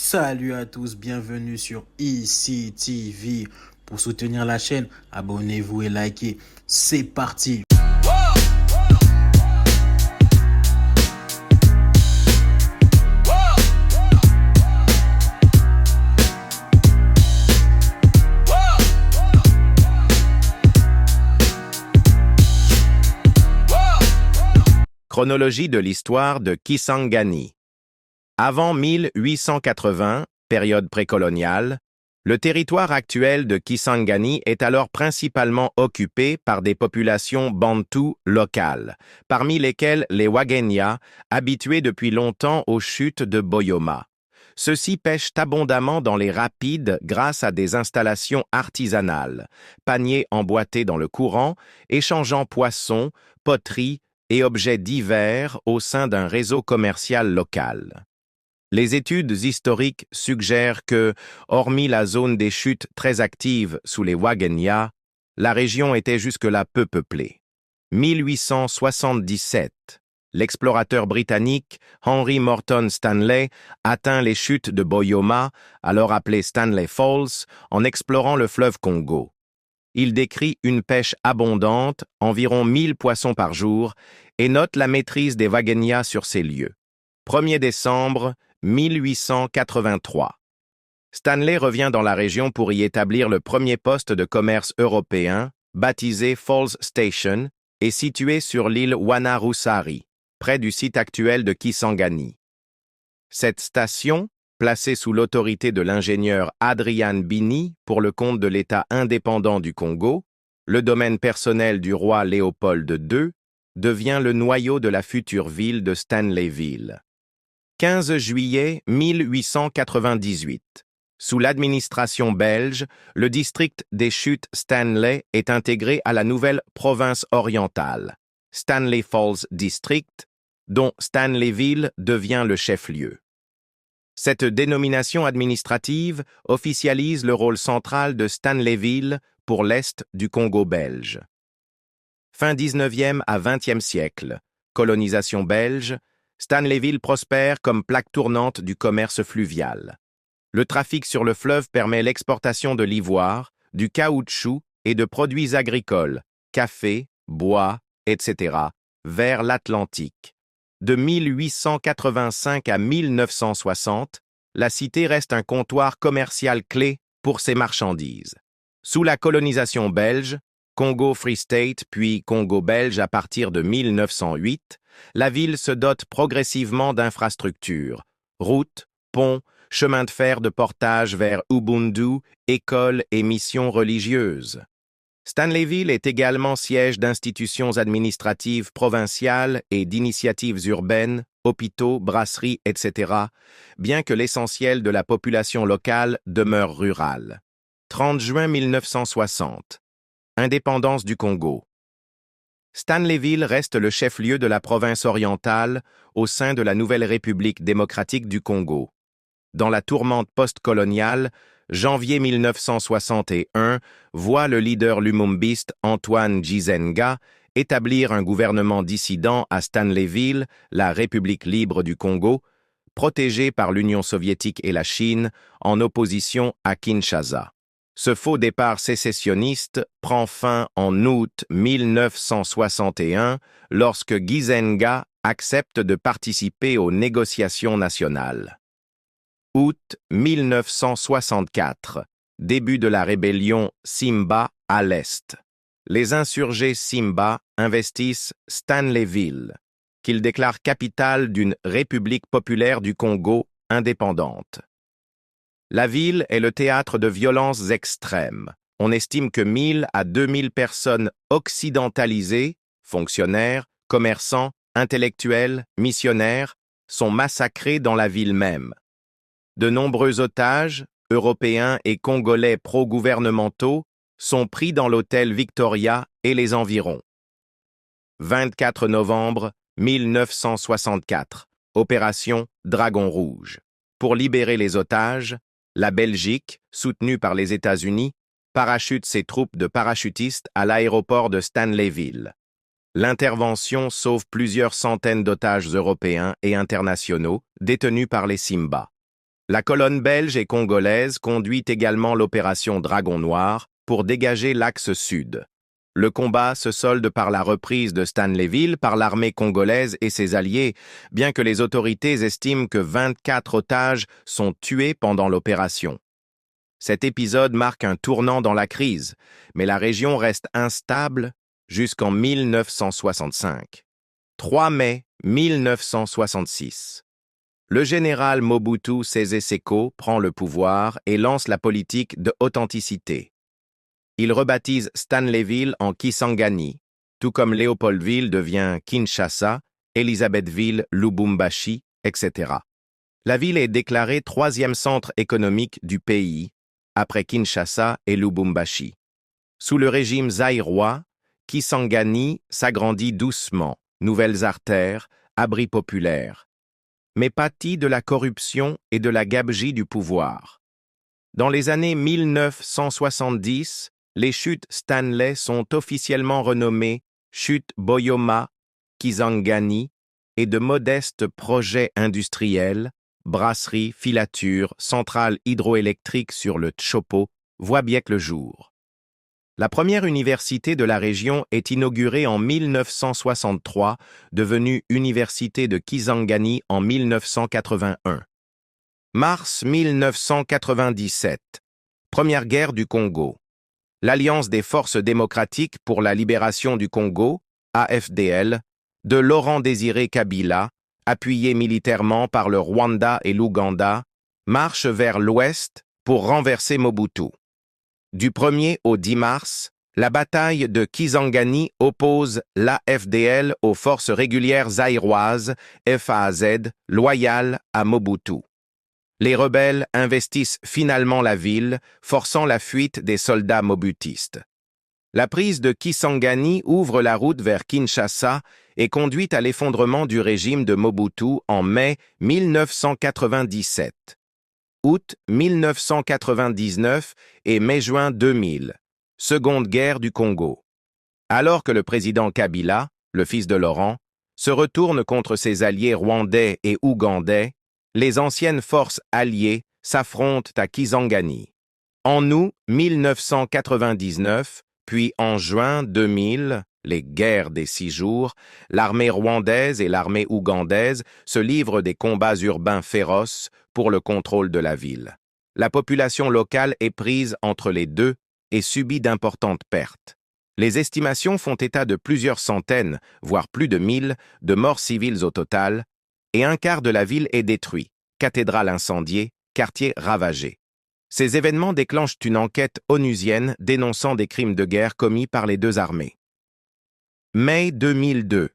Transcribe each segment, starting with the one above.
Salut à tous, bienvenue sur ICTV. Pour soutenir la chaîne, abonnez-vous et likez. C'est parti. Chronologie de l'histoire de Kisangani. Avant 1880, période précoloniale, le territoire actuel de Kisangani est alors principalement occupé par des populations bantoues locales, parmi lesquelles les Wagenya, habitués depuis longtemps aux chutes de Boyoma. Ceux-ci pêchent abondamment dans les rapides grâce à des installations artisanales, paniers emboîtés dans le courant, échangeant poissons, poteries et objets divers au sein d'un réseau commercial local. Les études historiques suggèrent que, hormis la zone des chutes très active sous les Wagenya, la région était jusque-là peu peuplée. 1877, l'explorateur britannique Henry Morton Stanley atteint les chutes de Boyoma, alors appelées Stanley Falls, en explorant le fleuve Congo. Il décrit une pêche abondante, environ 1000 poissons par jour, et note la maîtrise des Wagenya sur ces lieux. 1er décembre 1883. Stanley revient dans la région pour y établir le premier poste de commerce européen, baptisé Falls Station, et situé sur l'île Wanarusari, près du site actuel de Kisangani. Cette station, placée sous l'autorité de l'ingénieur Adrian Bini pour le compte de l'État indépendant du Congo, le domaine personnel du roi Léopold II, devient le noyau de la future ville de Stanleyville. 15 juillet 1898. Sous l'administration belge, le district des chutes Stanley est intégré à la nouvelle province orientale, Stanley Falls District, dont Stanleyville devient le chef-lieu. Cette dénomination administrative officialise le rôle central de Stanleyville pour l'est du Congo belge. Fin 19e à 20e siècle, colonisation belge, Stanleyville prospère comme plaque tournante du commerce fluvial. Le trafic sur le fleuve permet l'exportation de l'ivoire, du caoutchouc et de produits agricoles, café, bois, etc., vers l'Atlantique. De 1885 à 1960, la cité reste un comptoir commercial clé pour ses marchandises. Sous la colonisation belge, Congo Free State puis Congo belge à partir de 1908, la ville se dote progressivement d'infrastructures, routes, ponts, chemins de fer de portage vers Ubundu, écoles et missions religieuses. Stanleyville est également siège d'institutions administratives provinciales et d'initiatives urbaines, hôpitaux, brasseries, etc., bien que l'essentiel de la population locale demeure rurale. 30 juin 1960. Indépendance du Congo. Stanleyville reste le chef-lieu de la province orientale au sein de la nouvelle République démocratique du Congo. Dans la tourmente post-coloniale, janvier 1961 voit le leader lumumbiste Antoine Gizenga établir un gouvernement dissident à Stanleyville, la République libre du Congo, protégée par l'Union soviétique et la Chine, en opposition à Kinshasa. Ce faux départ sécessionniste prend fin en août 1961 lorsque Gizenga accepte de participer aux négociations nationales. Août 1964, début de la rébellion Simba à l'Est. Les insurgés Simba investissent Stanleyville, qu'ils déclarent capitale d'une République populaire du Congo indépendante. La ville est le théâtre de violences extrêmes. On estime que 1000 à 2000 personnes occidentalisées, fonctionnaires, commerçants, intellectuels, missionnaires, sont massacrées dans la ville même. De nombreux otages, européens et congolais pro-gouvernementaux, sont pris dans l'hôtel Victoria et les environs. 24 novembre 1964. Opération Dragon Rouge. Pour libérer les otages, la Belgique, soutenue par les États-Unis, parachute ses troupes de parachutistes à l'aéroport de Stanleyville. L'intervention sauve plusieurs centaines d'otages européens et internationaux détenus par les Simba. La colonne belge et congolaise conduit également l'opération Dragon Noir pour dégager l'axe sud. Le combat se solde par la reprise de Stanleyville par l'armée congolaise et ses alliés, bien que les autorités estiment que 24 otages sont tués pendant l'opération. Cet épisode marque un tournant dans la crise, mais la région reste instable jusqu'en 1965. 3 mai 1966. Le général Mobutu Sese Seko prend le pouvoir et lance la politique de authenticité. Il rebaptise Stanleyville en Kisangani, tout comme Léopoldville devient Kinshasa, Elisabethville, Lubumbashi, etc. La ville est déclarée troisième centre économique du pays, après Kinshasa et Lubumbashi. Sous le régime zaïrois, Kisangani s'agrandit doucement, nouvelles artères, abris populaires, mais pâtit de la corruption et de la gabegie du pouvoir. Dans les années 1970, les chutes Stanley sont officiellement renommées chutes Boyoma, Kisangani et de modestes projets industriels, brasseries, filatures, centrales hydroélectriques sur le Tshopo voient bien le jour. La première université de la région est inaugurée en 1963, devenue Université de Kisangani en 1981. Mars 1997. Première guerre du Congo. L'Alliance des forces démocratiques pour la libération du Congo, AFDL, de Laurent-Désiré Kabila, appuyée militairement par le Rwanda et l'Ouganda, marche vers l'ouest pour renverser Mobutu. Du 1er au 10 mars, la bataille de Kisangani oppose l'AFDL aux forces régulières zaïroises, FAZ, loyales à Mobutu. Les rebelles investissent finalement la ville, forçant la fuite des soldats mobutistes. La prise de Kisangani ouvre la route vers Kinshasa et conduit à l'effondrement du régime de Mobutu en mai 1997, août 1999 et mai-juin 2000, Seconde guerre du Congo. Alors que le président Kabila, le fils de Laurent, se retourne contre ses alliés rwandais et ougandais, les anciennes forces alliées s'affrontent à Kisangani. En août 1999, puis en juin 2000, les guerres des 6 jours, l'armée rwandaise et l'armée ougandaise se livrent des combats urbains féroces pour le contrôle de la ville. La population locale est prise entre les deux et subit d'importantes pertes. Les estimations font état de plusieurs centaines, voire plus de 1000, de morts civiles au total, et un quart de la ville est détruit, cathédrale incendiée, quartier ravagé. Ces événements déclenchent une enquête onusienne dénonçant des crimes de guerre commis par les deux armées. Mai 2002.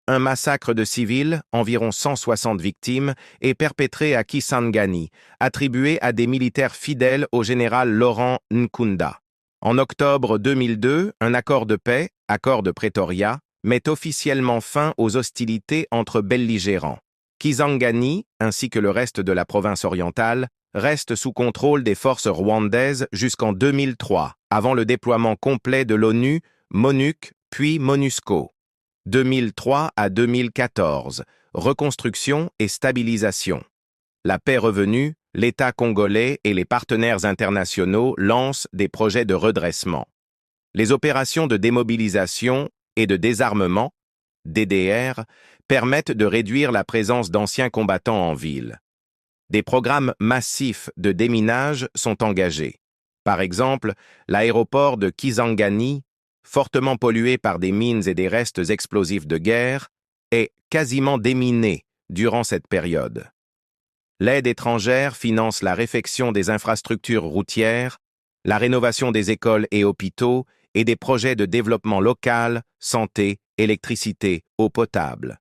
Un massacre de civils, environ 160 victimes, est perpétré à Kisangani, attribué à des militaires fidèles au général Laurent Nkunda. En octobre 2002, un accord de paix, accord de Pretoria, met officiellement fin aux hostilités entre belligérants. Kisangani, ainsi que le reste de la province orientale, reste sous contrôle des forces rwandaises jusqu'en 2003, avant le déploiement complet de l'ONU, MONUC, puis MONUSCO. 2003 à 2014, reconstruction et stabilisation. La paix revenue, l'État congolais et les partenaires internationaux lancent des projets de redressement. Les opérations de démobilisation et de désarmement, DDR, permettent de réduire la présence d'anciens combattants en ville. Des programmes massifs de déminage sont engagés. Par exemple, l'aéroport de Kisangani, fortement pollué par des mines et des restes explosifs de guerre, est quasiment déminé durant cette période. L'aide étrangère finance la réfection des infrastructures routières, la rénovation des écoles et hôpitaux et des projets de développement local, santé, électricité, eau potable.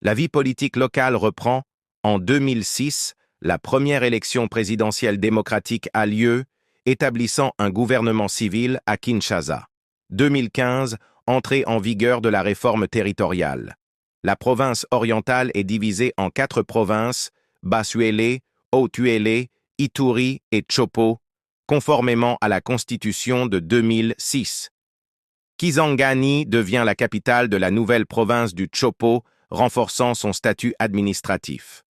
La vie politique locale reprend. En 2006, la première élection présidentielle démocratique a lieu, établissant un gouvernement civil à Kinshasa. 2015, entrée en vigueur de la réforme territoriale. La province orientale est divisée en 4 provinces, Basuele, Haut-Uele, Ituri et Tshopo, conformément à la Constitution de 2006. Kisangani devient la capitale de la nouvelle province du Tshopo, renforçant son statut administratif.